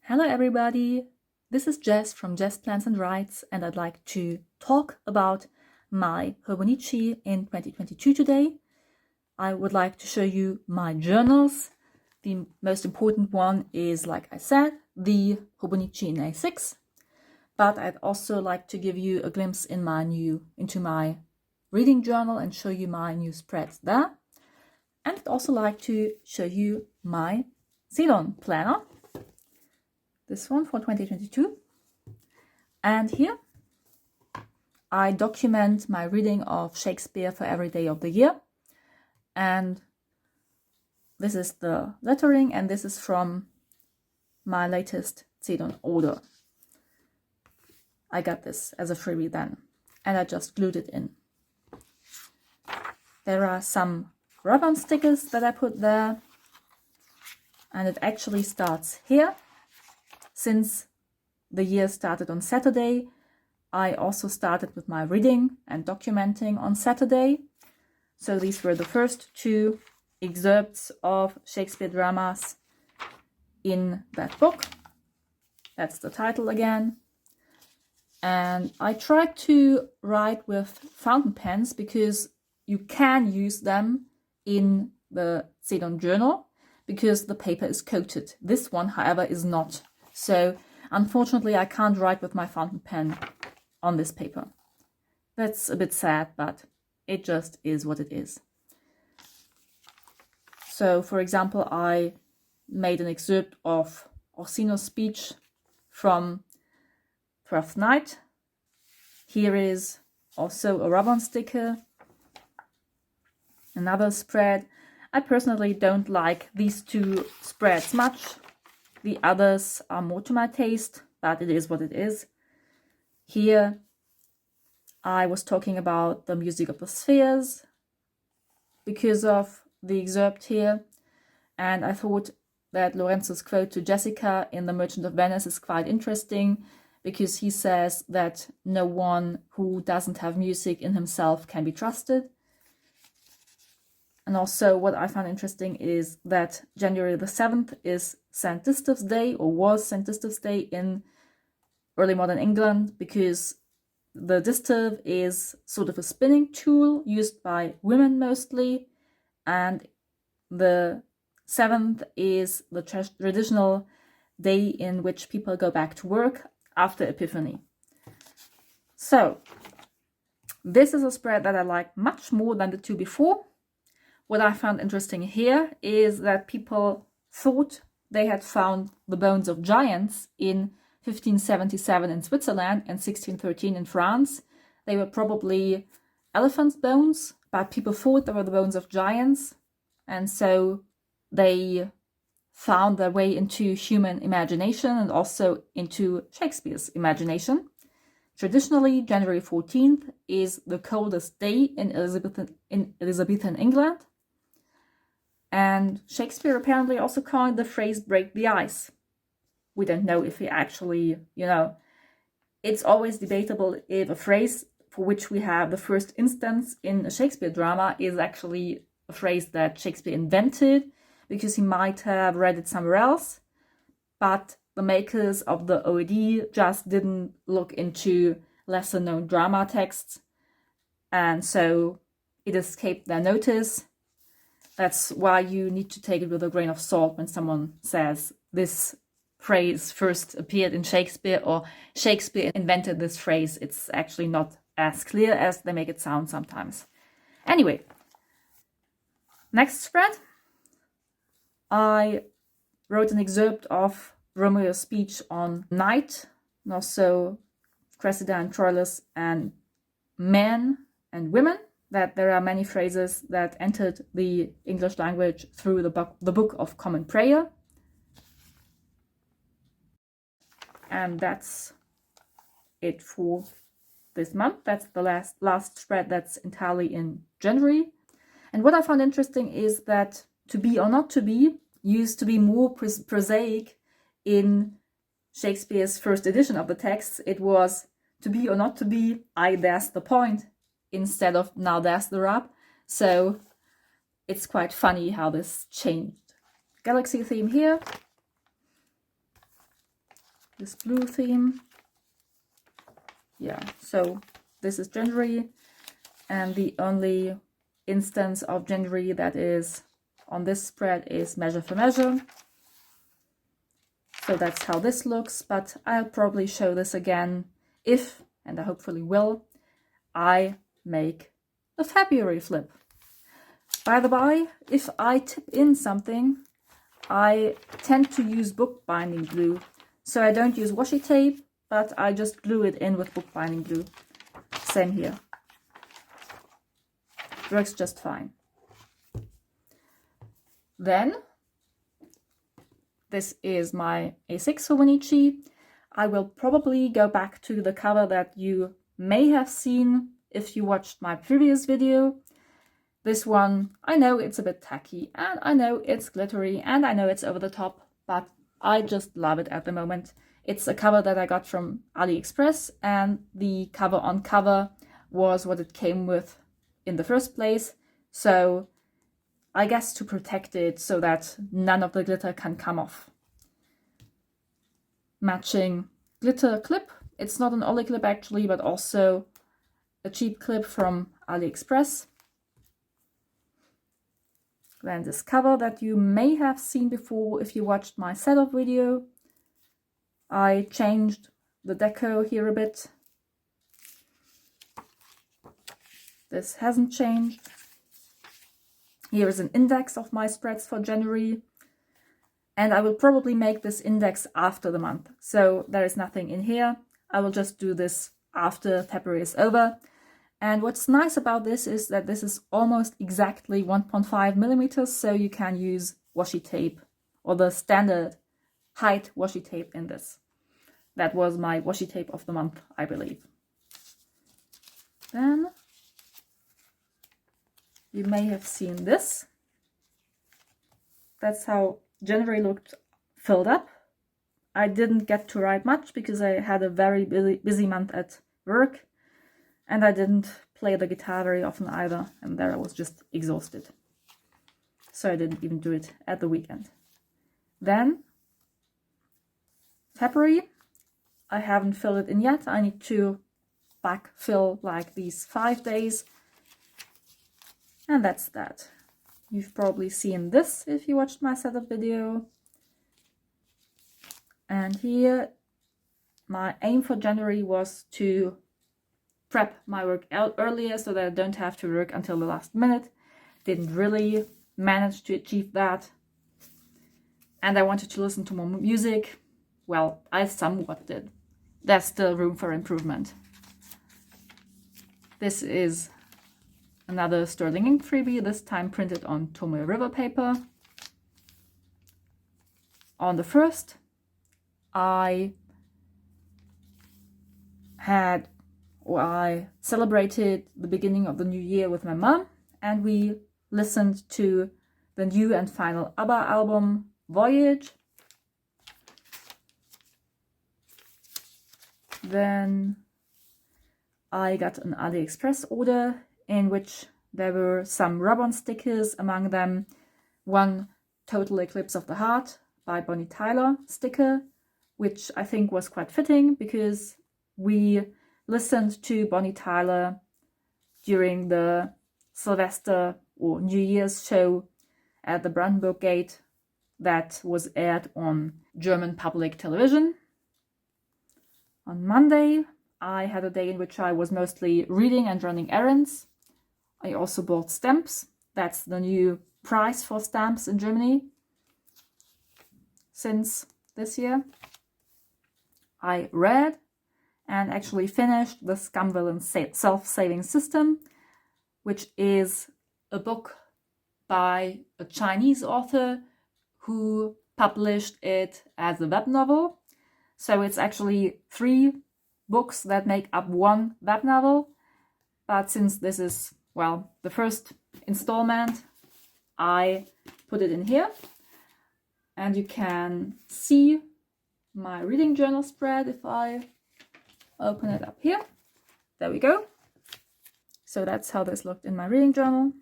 Hello everybody, this is Jess from Jess Plans and Writes, and I'd like to talk about my Hobonichi in 2022 today. I would like to show you my journals. The most important one is, like I said, the Hobonichi in A6, but I'd also like to give you a glimpse into my reading journal and show you my new spreads there. And I'd also like to show you my Ceylon planner. This one for 2022. And here I document my reading of Shakespeare for every day of the year. And this is the lettering, and this is from my latest Ceylon order. I got this as a freebie then, and I just glued it in. There are some rub-on stickers that I put there, and it actually starts here. Since the year started on Saturday, I also started with my reading and documenting on Saturday. So these were the first two excerpts of Shakespeare dramas in that book. That's the title again. And I tried to write with fountain pens because you can use them in the Ceylon journal because the paper is coated. This one, however, is not. So unfortunately, I can't write with my fountain pen on this paper. That's a bit sad, but it just is what it is. So, for example, I made an excerpt of Orsino's speech from Twelfth Night. Here is also a rub-on sticker, another spread. I personally don't like these two spreads much. The others are more to my taste, but it is what it is. Here I was talking about the music of the spheres because of the excerpt here, and I thought that Lorenzo's quote to Jessica in The Merchant of Venice is quite interesting because he says that no one who doesn't have music in himself can be trusted. And also what I found interesting is that January the 7th is St. Distaff's Day, or was St. Distaff's Day in early modern England, because the distaff is sort of a spinning tool used by women mostly, and the 7th is the traditional day in which people go back to work after Epiphany. So this is a spread that I like much more than the two before. What I found interesting here is that people thought they had found the bones of giants in 1577 in Switzerland and 1613 in France. They were probably elephant bones, but people thought they were the bones of giants. And so they found their way into human imagination and also into Shakespeare's imagination. Traditionally, January 14th is the coldest day in Elizabethan England. And Shakespeare apparently also coined the phrase break the ice. We don't know if he actually, it's always debatable if a phrase for which we have the first instance in a Shakespeare drama is actually a phrase that Shakespeare invented, because he might have read it somewhere else. But the makers of the OED just didn't look into lesser known drama texts, and so it escaped their notice. That's why you need to take it with a grain of salt when someone says this phrase first appeared in Shakespeare or Shakespeare invented this phrase. It's actually not as clear as they make it sound sometimes. Anyway, next spread. I wrote an excerpt of Romeo's speech on night, and also Cressida and Troilus and men and women, that there are many phrases that entered the English language through the Book of Common Prayer. And that's it for this month. That's the last spread that's entirely in January. And what I found interesting is that to be or not to be used to be more prosaic in Shakespeare's first edition of the text. It was to be or not to be, there's the point, instead of now there's the rub. So it's quite funny how this changed. Galaxy theme here. this blue theme. Yeah, so this is January, and the only instance of January that is on this spread is Measure for Measure. So that's how this looks, but I'll probably show this again if, and I hopefully will, I make a February flip. By the by, if I tip in something, I tend to use bookbinding glue. So I don't use washi tape, but I just glue it in with bookbinding glue. Same here. Works just fine. Then, this is my A6 Hobonichi. I will probably go back to the cover that you may have seen if you watched my previous video. This one, I know it's a bit tacky, and I know it's glittery, and I know it's over the top, but I just love it at the moment. It's a cover that I got from AliExpress, and the cover on cover was what it came with in the first place. So I guess to protect it so that none of the glitter can come off. Matching glitter clip. It's not an ollie clip actually, but also a cheap clip from AliExpress. Then this cover that you may have seen before if you watched my setup video. I changed the deco here a bit. This hasn't changed. Here is an index of my spreads for January. And I will probably make this index after the month. So there is nothing in here. I will just do this after February is over. And what's nice about this is that this is almost exactly 1.5 millimeters, so you can use washi tape or the standard height washi tape in this. That was my washi tape of the month, I believe. Then you may have seen this. That's how January looked filled up. I didn't get to write much because I had a very busy month at work. And I didn't play the guitar very often either, and there I was just exhausted. So I didn't even do it at the weekend. Then, February, I haven't filled it in yet. I need to backfill like these 5 days. And that's that. You've probably seen this if you watched my setup video. And here, my aim for January was to prep my work out earlier so that I don't have to work until the last minute. Didn't really manage to achieve that. And I wanted to listen to more music. Well, I somewhat did. There's still room for improvement. This is another sterling ink freebie, this time printed on Tomoe River paper. On the 1st, I celebrated the beginning of the new year with my mom, and we listened to the new and final ABBA album, Voyage. Then I got an AliExpress order in which there were some rub-on stickers, among them one Total Eclipse of the Heart by Bonnie Tyler sticker, which I think was quite fitting because we listened to Bonnie Tyler during the Sylvester or New Year's show at the Brandenburg Gate that was aired on German public television. On Monday, I had a day in which I was mostly reading and running errands. I also bought stamps. That's the new price for stamps in Germany since this year. I read and actually finished The Scumvillain Self-Saving System, which is a book by a Chinese author who published it as a web novel. So it's actually 3 books that make up one web novel. But since this is, well, the first installment, I put it in here. And you can see my reading journal spread if I open it up here. There we go. So that's how this looked in my reading journal.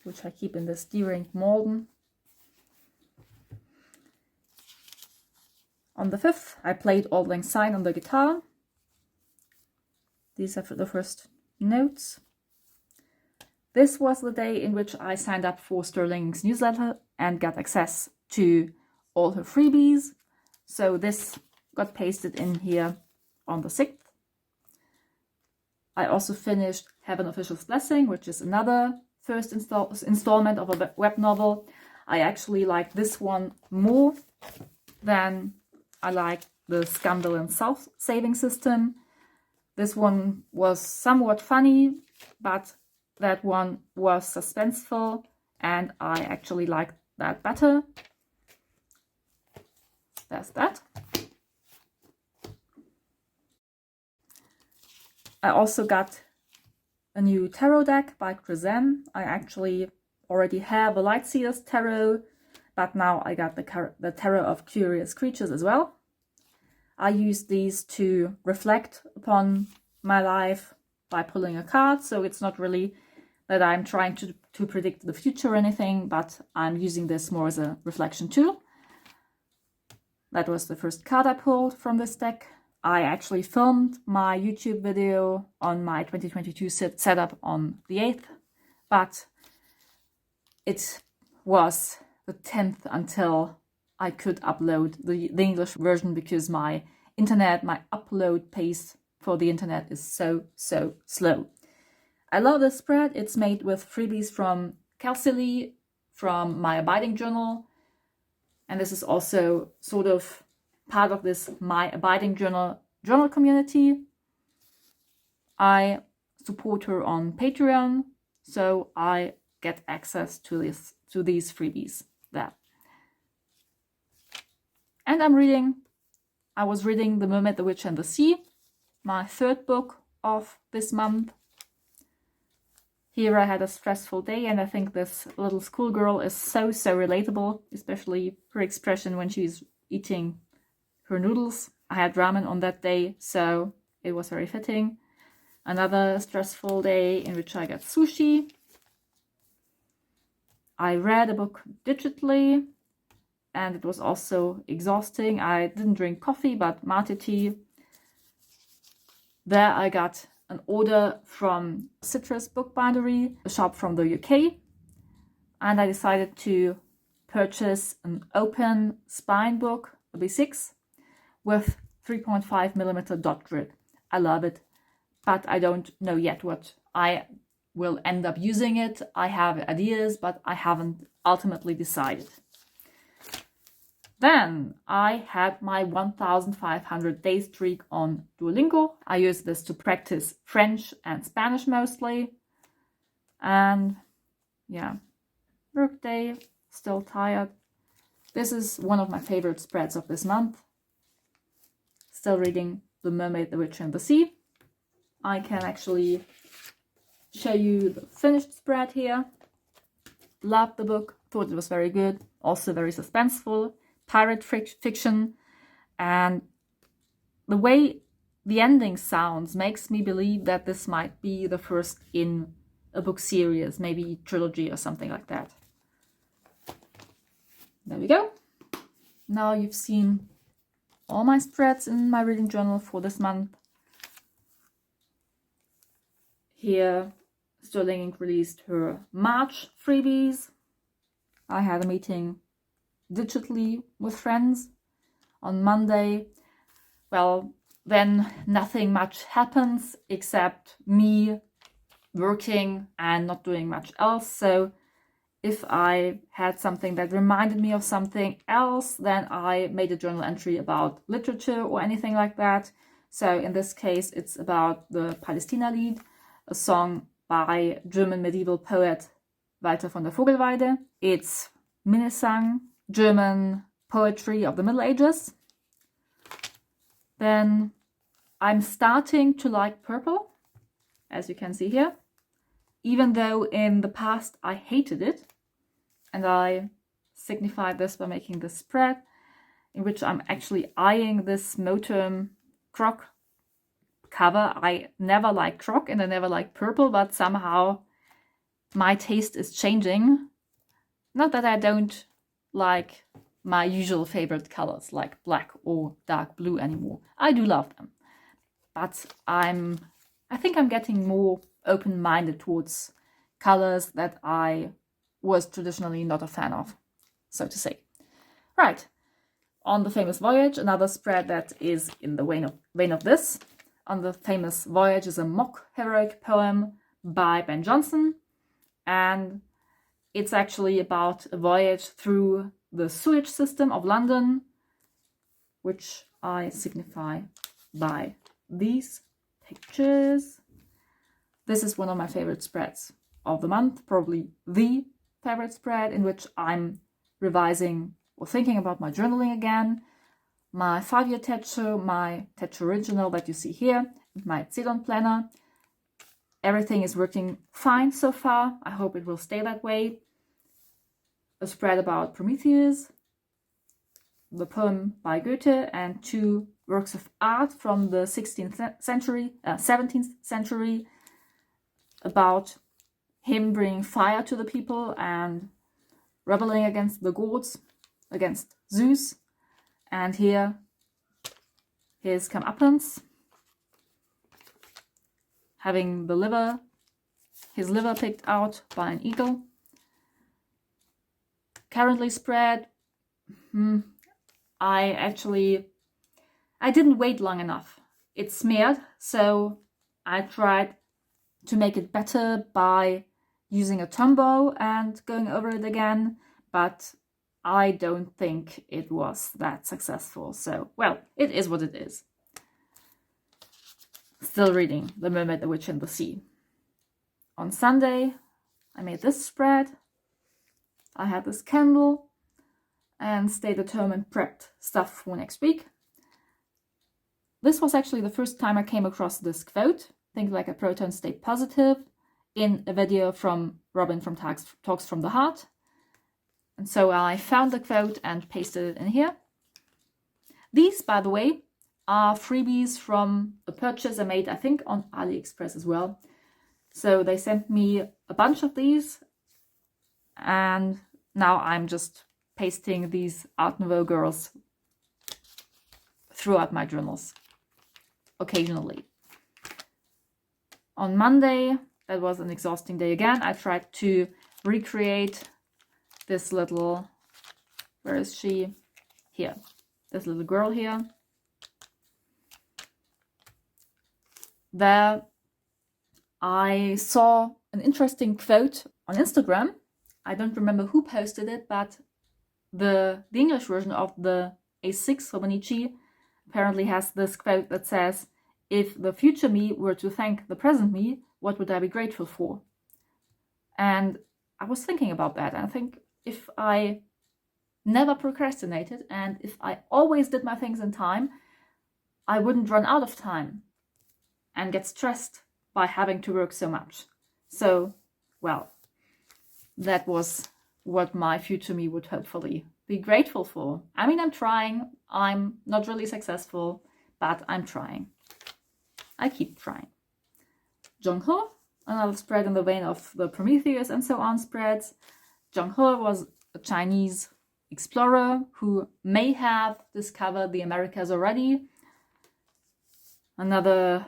which I keep in the steering Malden. On the 5th, I played Auld Lang Syne on the guitar. These are the first notes. This was the day in which I signed up for Sterling's newsletter and got access to all her freebies. So this got pasted in here on the 6th. I also finished Heaven Official's Blessing, which is another first installment of a web novel. I actually like this one more than I like the Scandal and Self-Saving System. This one was somewhat funny, but that one was suspenseful, and I actually liked that better. There's that. I also got a new tarot deck by Chrisanne. I actually already have a Lightseers tarot, but now I got the Tarot of Curious Creatures as well. I use these to reflect upon my life by pulling a card, so it's not really that I'm trying to predict the future or anything, but I'm using this more as a reflection tool. That was the first card I pulled from this deck. I actually filmed my YouTube video on my 2022 setup on the 8th, but it was the 10th until I could upload the English version, because my upload pace for the internet is so slow. I love this spread. It's made with freebies from Calcily, from my Abiding Journal, and this is also sort of part of this My Abiding Journal community. I support her on Patreon, so I get access to these freebies there. And I was reading The Mermaid, the Witch and the Sea, my 3rd book of this month. Here I had a stressful day, and I think this little schoolgirl is so relatable, especially her expression when she's eating her noodles. I had ramen on that day, so it was very fitting. Another stressful day in which I got sushi. I read a book digitally, and it was also exhausting. I didn't drink coffee, but mate tea. There I got an order from Citrus Book Bindery, a shop from the UK, and I decided to purchase an open spine book, a B6, with 3.5mm dot grid. I love it, but I don't know yet what I will end up using it. I have ideas, but I haven't ultimately decided. Then I had my 1,500 day streak on Duolingo. I use this to practice French and Spanish mostly. And yeah, work day, still tired. This is one of my favorite spreads of this month. Still reading The Mermaid, the Witch and the Sea. I can actually show you the finished spread here. Loved the book, thought it was very good, also very suspenseful. Pirate fiction, and the way the ending sounds makes me believe that this might be the first in a book series, maybe trilogy or something like that. There we go. Now you've seen all my spreads in my reading journal for this month. Here, Sterling Inc. released her March freebies. I had a meeting digitally with friends on Monday. Well, then nothing much happens except me working and not doing much else. So if I had something that reminded me of something else, then I made a journal entry about literature or anything like that. So in this case, it's about the Palästina-Lied, a song by German medieval poet Walter von der Vogelweide. It's Minnesang, German poetry of the Middle Ages. Then I'm starting to like purple, as you can see here, even though in the past I hated it. And I signified this by making this spread, in which I'm actually eyeing this Moterm Croc cover. I never liked Croc and I never liked purple, but somehow my taste is changing. Not that I don't like my usual favorite colors like black or dark blue anymore. I do love them. But I think I'm getting more open-minded towards colors that I was traditionally not a fan of, so to say. Right, on the famous voyage, another spread that is in the vein of this. On the famous voyage is a mock heroic poem by Ben Jonson, and it's actually about a voyage through the sewage system of London, which I signify by these pictures. This is one of my favorite spreads of the month, probably the favorite spread, in which I'm revising or thinking about my journaling again, my 5-year Techo, my Techo original that you see here, my Ceylon planner. Everything is working fine so far. I hope it will stay that way. A spread about Prometheus, the poem by Goethe, and 2 works of art from the 17th century about him bringing fire to the people and rebelling against the gods, against Zeus. And here, his comeuppance, having his liver picked out by an eagle. Currently spread, I didn't wait long enough. It smeared, so I tried to make it better by using a Tombow and going over it again, but I don't think it was that successful. So, well, it is what it is. Still reading The Mermaid, the Witch, and the Sea. On Sunday, I made this spread. I had this candle and stayed at home and prepped stuff for next week. This was actually the first time I came across this quote, "Think like a proton, stay positive," in a video from Robin from Talks from the Heart. And so I found the quote and pasted it in here. These, by the way, are freebies from a purchase I made, I think, on AliExpress as well. So they sent me a bunch of these, and now I'm just pasting these Art Nouveau girls throughout my journals, occasionally. On Monday, that was an exhausting day again. I tried to recreate this little, where is she? Here, this little girl here. There, I saw an interesting quote on Instagram. I don't remember who posted it, but the English version of the A6 Hobonichi apparently has this quote that says, "If the future me were to thank the present me, what would I be grateful for?" And I was thinking about that, and I think if I never procrastinated and if I always did my things in time, I wouldn't run out of time and get stressed by having to work so much. So, well, that was what my future me would hopefully be grateful for. I mean, I'm trying. I'm not really successful, but I'm trying. I keep trying. Zheng-He, another spread in the vein of the Prometheus and so on spreads. Zheng-He was a Chinese explorer who may have discovered the Americas already. Another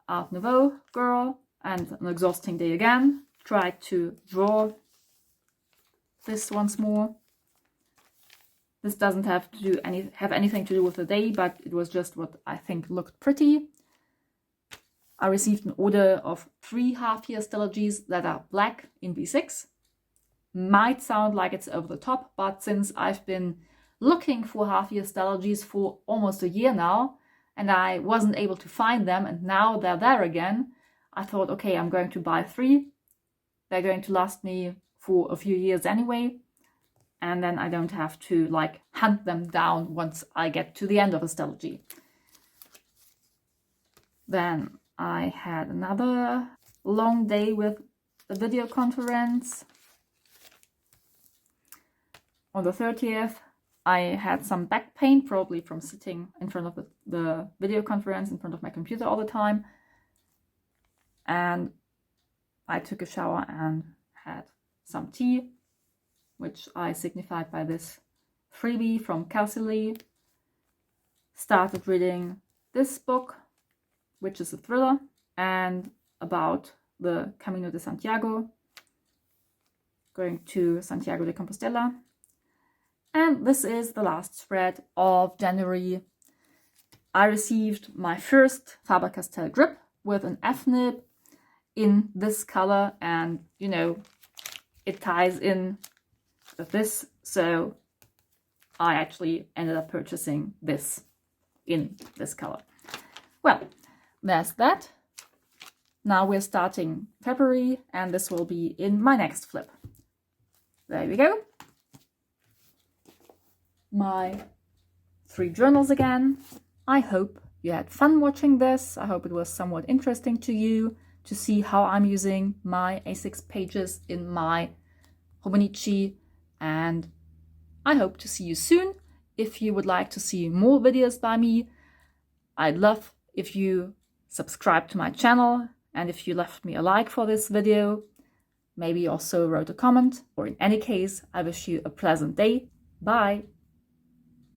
Art Nouveau girl, and an exhausting day again. Tried to draw this once more. This doesn't have anything to do with the day, but it was just what I think looked pretty. I received an order of 3 half-year stellargies that are black in B6. Might sound like it's over the top, but since I've been looking for half-year stellargies for almost a year now, and I wasn't able to find them, and now they're there again, I thought, okay, I'm going to buy 3. They're going to last me for a few years anyway, and then I don't have to hunt them down once I get to the end of a stellargy. Then I had another long day with a video conference. On the 30th, I had some back pain, probably from sitting in front of the video conference in front of my computer all the time. And I took a shower and had some tea, which I signified by this freebie from Kelsey Lee. Started reading this book, which is a thriller and about the Camino de Santiago, going to Santiago de Compostela. And this is the last spread of January. I received my first Faber-Castell grip with an F-nib in this color, and you know, it ties in with this, so I actually ended up purchasing this in this color. Well, there's that. Now we're starting February, and this will be in my next flip. There we go. My 3 journals again. I hope you had fun watching this. I hope it was somewhat interesting to you to see how I'm using my A6 pages in my Hobonichi, and I hope to see you soon. If you would like to see more videos by me, I'd love if you subscribe to my channel, and if you left me a like for this video, maybe also wrote a comment, or in any case, I wish you a pleasant day. Bye!